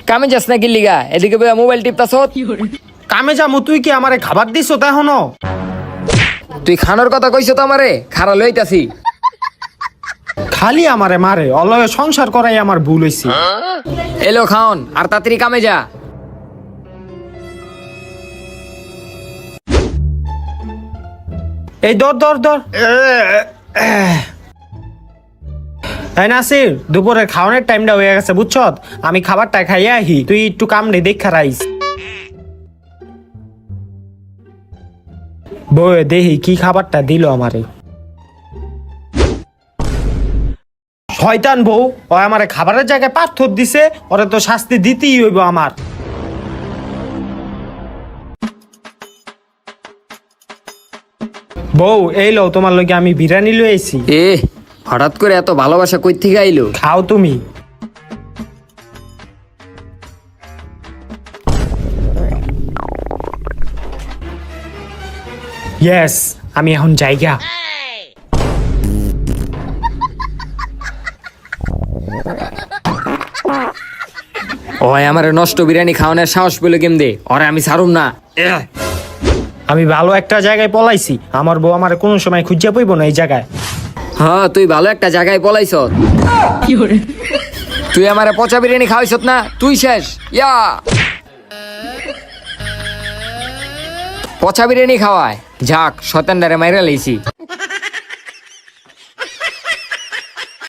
কামে যাস না কি লিগা? এদিকে মোবাইল টিপতাছ। কামে যামু, তুই কি আমারে খাবার দিছ তা এখনো? তুই খানোর কথা কইছ তো আমারে, খারা লইতাছি। খালি আমারে মারে, অলয়ে সংসার করাই আমার ভুল হইছে। এলো খাওন, আর তাড়াতাড়ি কামে যা। এই ধর ধর ধর। এই নাসির, দুপুরের খাওয়ানোর টাইমটা হয়ে গেছে বুঝছ? আমি খাবারটা খাইয়া আহি, তুই একটু কামড়ে দেখা রাইস। বয়ে দেখি কি খাবারটা দিল আমারে। শয়তান বউ, ও আমারে খাবারের জায়গায় পাথর দিছে, ওরে তো শাস্তি দিতেই হইব আমার। বউ এই লো, তোমার লগে আমি বিরিয়ানি লই আইছি। এ হঠাৎ করে এত ভালোবাসা কই থেকে আইলো? খাও তুমি। ইয়েস, আমি এখন জায়গা। ওই আমারে নষ্ট বিরিয়ানি খাওয়ানোর সাহস পেলো কেমদে? ওরে আমি ছাড়ুম না। আমি ভালো একটা জায়গায় পলাইছি, আমার বউ আমার কোনো সময় খুঁজে পাইব না এই জায়গায়। হ্যাঁ, তুই ভালো একটা জায়গায় পলাইছ। তুই আমারে পচা বিরিয়ানি খাওয়াইছ না, তুই শেষ। ইয়া পচা বিরিয়ানি খাওয়ায় যাক, শয়তানটারে মাইরা লইছি।